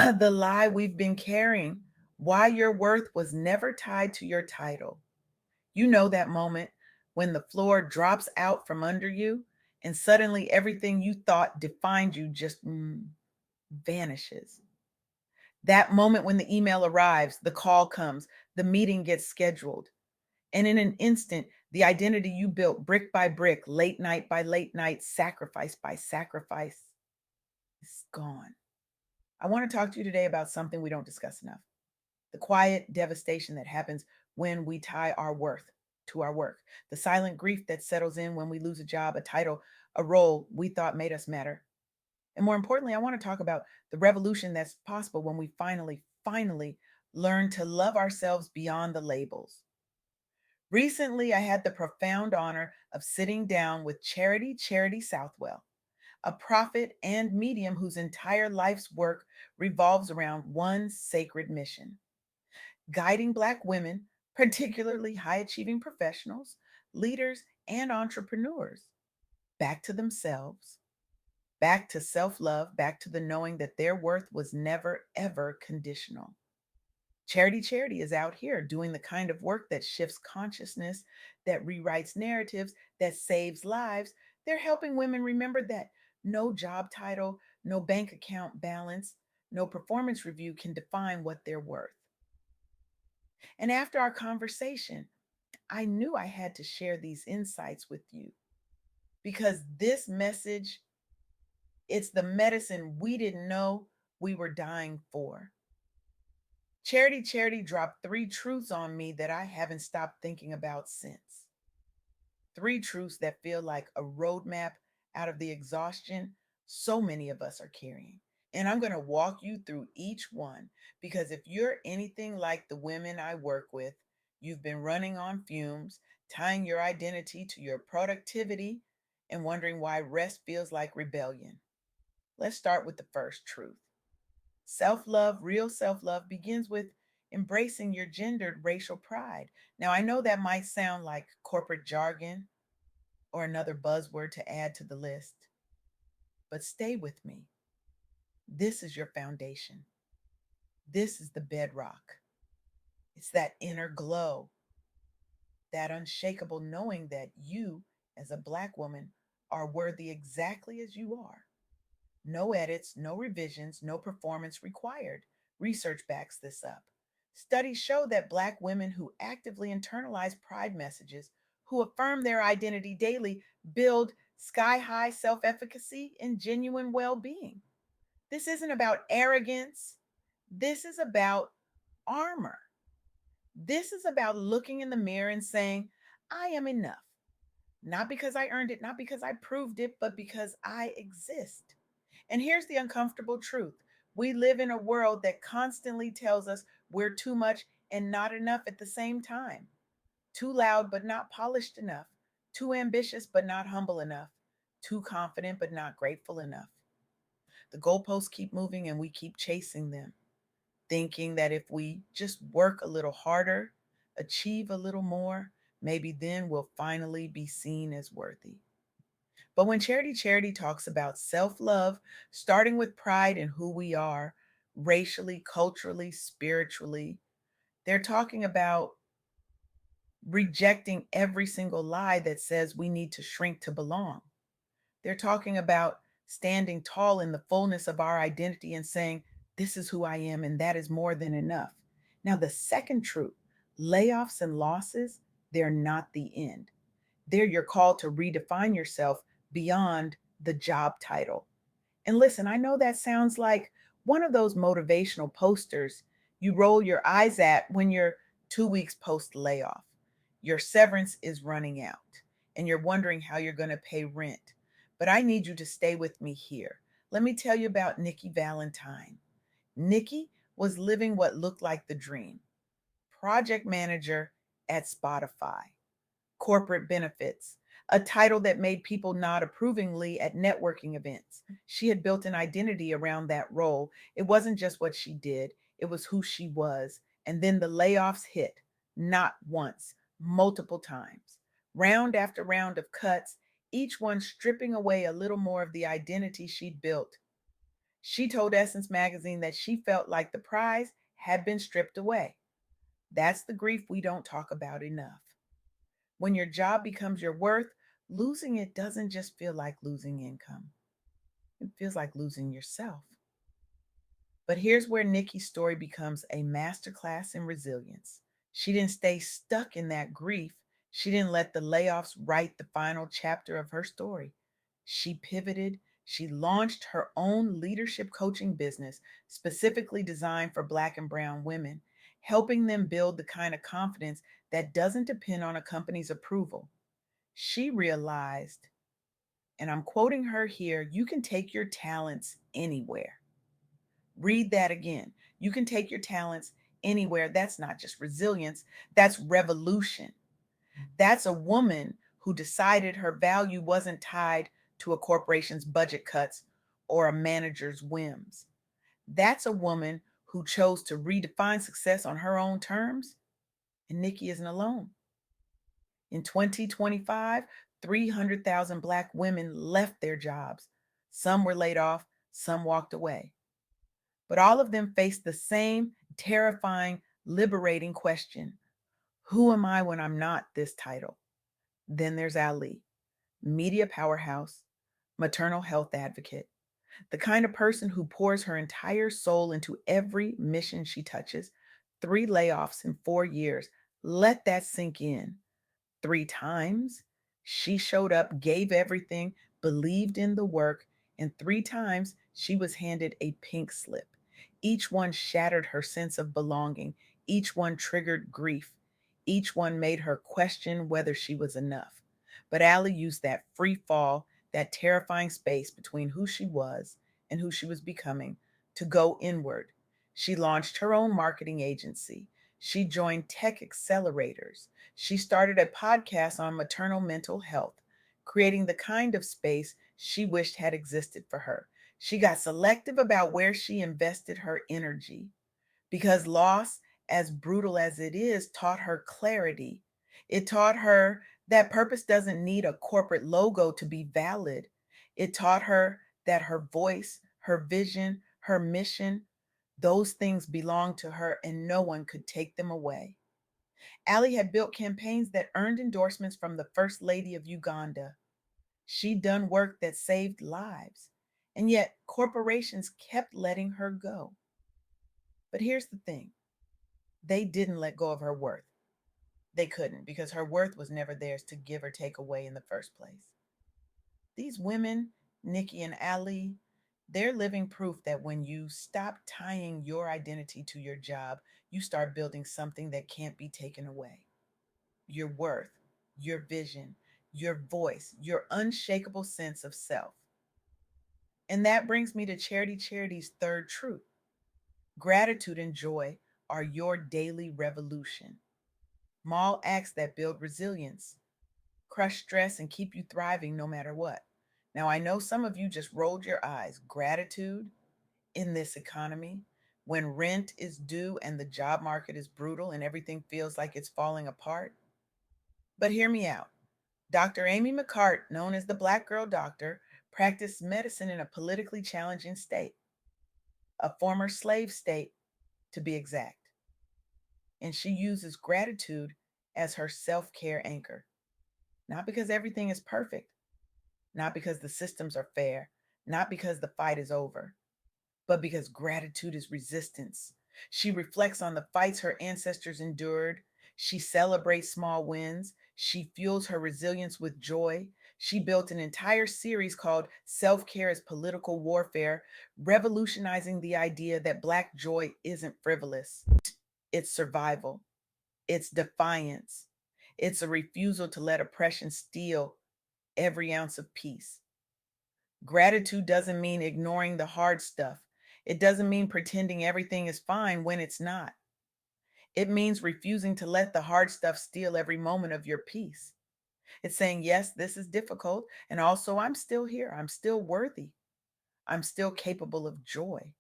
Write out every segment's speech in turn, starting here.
The lie we've been carrying, why your worth was never tied to your title. You know that moment when the floor drops out from under you and suddenly everything you thought defined you just vanishes. That moment when the email arrives, the call comes, the meeting gets scheduled, and in an instant, the identity you built brick by brick, late night by late night, sacrifice by sacrifice is gone. I want to talk to you today about something we don't discuss enough: the quiet devastation that happens when we tie our worth to our work, the silent grief that settles in when we lose a job, a title, a role we thought made us matter. And more importantly, I want to talk about the revolution that's possible when we finally learn to love ourselves beyond the labels. Recently, I had the profound honor of sitting down with Charity Southwell, a prophet and medium whose entire life's work revolves around one sacred mission: guiding Black women, particularly high achieving professionals, leaders, and entrepreneurs, back to themselves, back to self love, back to the knowing that their worth was never, ever conditional. Charity is out here doing the kind of work that shifts consciousness, that rewrites narratives, that saves lives. They're helping women remember that no job title, no bank account balance, no performance review can define what they're worth. And after our conversation, I knew I had to share these insights with you because this message, it's the medicine we didn't know we were dying for. Charity dropped three truths on me that I haven't stopped thinking about since. Three truths that feel like a roadmap out of the exhaustion so many of us are carrying. And I'm going to walk you through each one because if you're anything like the women I work with, you've been running on fumes, tying your identity to your productivity, and wondering why rest feels like rebellion. Let's start with the first truth. Self love, real self love, begins with embracing your gendered racial pride. Now, I know that might sound like corporate jargon or another buzzword to add to the list, but stay with me. This is your foundation. This is the bedrock. It's that inner glow, that unshakable knowing that you, as a Black woman, are worthy exactly as you are. No edits, no revisions, no performance required. Research backs this up. Studies show that Black women who actively internalize pride messages, who affirm their identity daily, build sky high self efficacy and genuine well being. This isn't about arrogance. This is about armor. This is about looking in the mirror and saying, I am enough. Not because I earned it, not because I proved it, but because I exist. And here's the uncomfortable truth: we live in a world that constantly tells us we're too much and not enough at the same time, too loud but not polished enough, too ambitious but not humble enough, too confident but not grateful enough. The goalposts keep moving and we keep chasing them, thinking that if we just work a little harder, achieve a little more, maybe then we'll finally be seen as worthy. But when Charity talks about self love, starting with pride in who we are, racially, culturally, spiritually, they're talking about rejecting every single lie that says we need to shrink to belong. They're talking about standing tall in the fullness of our identity and saying, this is who I am, and that is more than enough. Now, the second truth: layoffs and losses, they're not the end. They're your call to redefine yourself beyond the job title. And listen, I know that sounds like one of those motivational posters you roll your eyes at when you're 2 weeks post layoff. Your severance is running out and you're wondering how you're going to pay rent. But I need you to stay with me here. Let me tell you about Nikki Valentine. Nikki was living what looked like the dream: project manager at Spotify, corporate benefits, a title that made people nod approvingly at networking events. She had built an identity around that role. It wasn't just what she did, it was who she was. And then the layoffs hit, not once, multiple times. Round after round of cuts, each one stripping away a little more of the identity she'd built. She told Essence magazine that she felt like the prize had been stripped away. That's the grief we don't talk about enough. When your job becomes your worth, losing it doesn't just feel like losing income, it feels like losing yourself. But here's where Nikki's story becomes a masterclass in resilience. She didn't stay stuck in that grief. She didn't let the layoffs write the final chapter of her story. She pivoted. She launched her own leadership coaching business specifically designed for Black and Brown women, helping them build the kind of confidence that doesn't depend on a company's approval. She realized, and I'm quoting her here, you can take your talents anywhere. Read that again. You can take your talents anywhere. That's not just resilience, that's revolution. That's a woman who decided her value wasn't tied to a corporation's budget cuts or a manager's whims. That's a woman who chose to redefine success on her own terms. And Nikki isn't alone. In 2025, 300,000 Black women left their jobs. Some were laid off, some walked away. But all of them face the same terrifying, liberating question: who am I when I'm not this title? Then there's Ali, media powerhouse, maternal health advocate, the kind of person who pours her entire soul into every mission she touches. 3 layoffs in 4 years. Let that sink in. 3 times she showed up, gave everything, believed in the work, and 3 times she was handed a pink slip. Each one shattered her sense of belonging, each one triggered grief, each one made her question whether she was enough. But Allie used that free fall, that terrifying space between who she was and who she was becoming, to go inward. She launched her own marketing agency. She joined tech accelerators. She started a podcast on maternal mental health, creating the kind of space she wished had existed for her. She got selective about where she invested her energy because loss, as brutal as it is, taught her clarity. It taught her that purpose doesn't need a corporate logo to be valid. It taught her that her voice, her vision, her mission, those things belonged to her and no one could take them away. Ali had built campaigns that earned endorsements from the First Lady of Uganda. She'd done work that saved lives. And yet, corporations kept letting her go. But here's the thing, they didn't let go of her worth. They couldn't, because her worth was never theirs to give or take away in the first place. These women, Nikki and Ali, they're living proof that when you stop tying your identity to your job, you start building something that can't be taken away: your worth, your vision, your voice, your unshakable sense of self. And that brings me to Charity's third truth: gratitude and joy are your daily revolution. Small acts that build resilience, crush stress, and keep you thriving no matter what. Now, I know some of you just rolled your eyes. Gratitude in this economy, when rent is due and the job market is brutal and everything feels like it's falling apart. But hear me out. Dr. Amy McCart, known as the Black Girl Doctor, practiced medicine in a politically challenging state, a former slave state to be exact. And she uses gratitude as her self care anchor, not because everything is perfect, not because the systems are fair, not because the fight is over, but because gratitude is resistance. She reflects on the fights her ancestors endured. She celebrates small wins. She fuels her resilience with joy. She built an entire series called Self Care as Political Warfare, revolutionizing the idea that Black joy isn't frivolous. It's survival, it's defiance, it's a refusal to let oppression steal every ounce of peace. Gratitude doesn't mean ignoring the hard stuff. It doesn't mean pretending everything is fine when it's not. It means refusing to let the hard stuff steal every moment of your peace. It's saying, yes, this is difficult, and also I'm still here. I'm still worthy. I'm still capable of joy.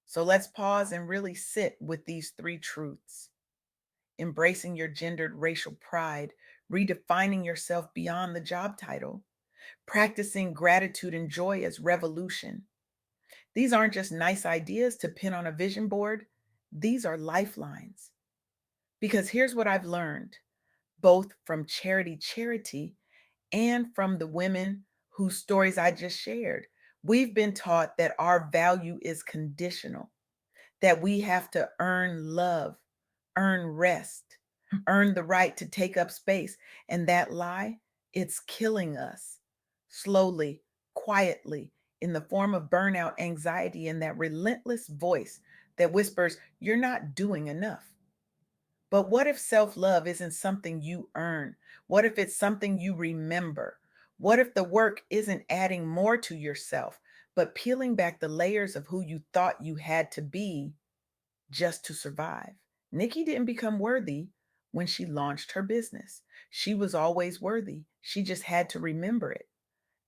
So let's pause and really sit with these three truths: embracing your gendered racial pride, redefining yourself beyond the job title, practicing gratitude and joy as revolution, These aren't just nice ideas to pin on a vision board, these are lifelines. Because here's what I've learned, both from charity and from the women whose stories I just shared. We've been taught that our value is conditional, that we have to earn love, earn rest, earn the right to take up space. And that lie, it's killing us slowly, quietly, in the form of burnout, anxiety, and that relentless voice that whispers, "You're not doing enough." But what if self love isn't something you earn? What if it's something you remember? What if the work isn't adding more to yourself, but peeling back the layers of who you thought you had to be just to survive? Nikki didn't become worthy when she launched her business. She was always worthy. She just had to remember it.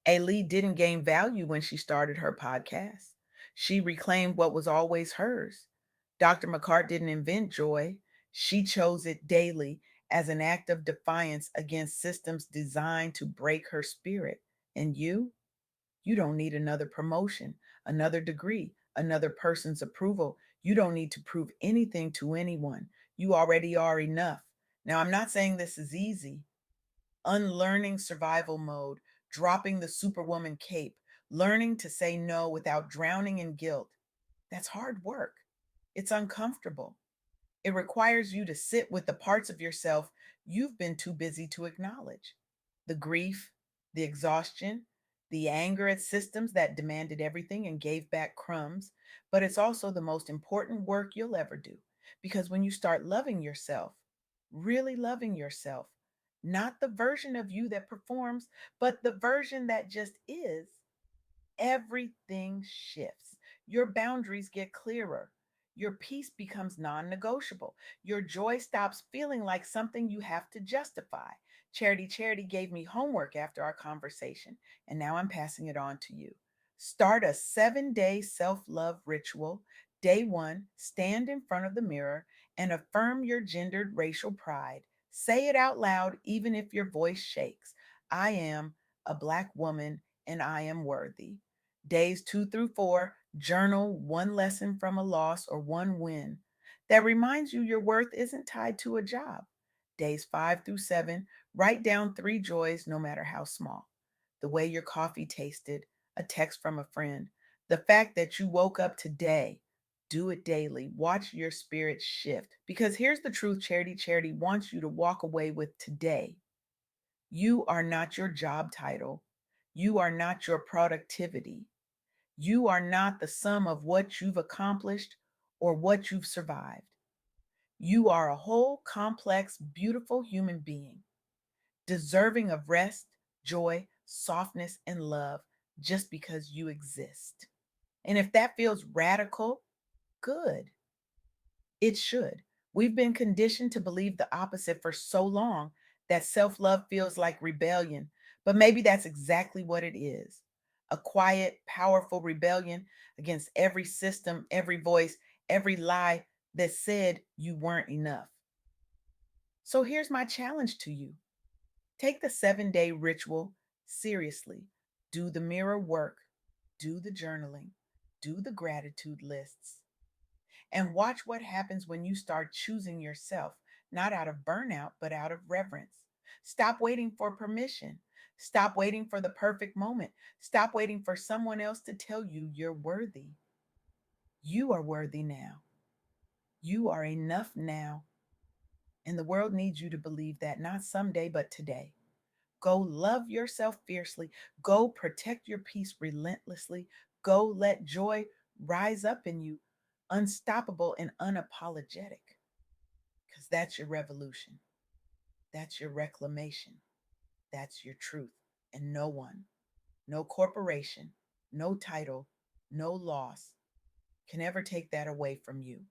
Ali didn't gain value when she started her podcast. She reclaimed what was always hers. Dr. McCart didn't invent joy. She chose it daily as an act of defiance against systems designed to break her spirit. And you don't need another promotion, another degree, another person's approval. You don't need to prove anything to anyone. You already are enough. Now, I'm not saying this is easy. Unlearning survival mode, dropping the superwoman cape, learning to say no without drowning in guilt. That's hard work. It's uncomfortable. It requires you to sit with the parts of yourself you've been too busy to acknowledge, the grief, the exhaustion, the anger at systems that demanded everything and gave back crumbs. But it's also the most important work you'll ever do. Because when you start loving yourself, really loving yourself, not the version of you that performs, but the version that just is, everything shifts. Your boundaries get clearer. Your peace becomes non negotiable. Your joy stops feeling like something you have to justify. Charity gave me homework after our conversation, and now I'm passing it on to you. Start a 7-day self love ritual. Day one, stand in front of the mirror and affirm your gendered racial pride. Say it out loud, even if your voice shakes. I am a Black woman and I am worthy. Days 2 through 4, journal one lesson from a loss or one win that reminds you your worth isn't tied to a job. Days 5 through 7, write down 3 joys, no matter how small. The way your coffee tasted, a text from a friend, the fact that you woke up today. Do it daily. Watch your spirit shift. Because here's the truth, Charity wants you to walk away with today. You are not your job title. You are not your productivity. You are not the sum of what you've accomplished or what you've survived. You are a whole, complex, beautiful human being, deserving of rest, joy, softness, and love just because you exist. And if that feels radical, good. It should. We've been conditioned to believe the opposite for so long that self love feels like rebellion. But maybe that's exactly what it is, a quiet, powerful rebellion against every system, every voice, every lie that said you weren't enough. So here's my challenge to you, take the 7-day ritual seriously. Do the mirror work, do the journaling, do the gratitude lists and watch what happens when you start choosing yourself, not out of burnout, but out of reverence. Stop waiting for permission. Stop waiting for the perfect moment. Stop waiting for someone else to tell you you're worthy. You are worthy now. You are enough now. And the world needs you to believe that, not someday, but today. Go love yourself fiercely. Go protect your peace relentlessly. Go let joy rise up in you, unstoppable and unapologetic. Because that's your revolution. That's your reclamation. That's your truth. And no one, no corporation, no title, no loss can ever take that away from you.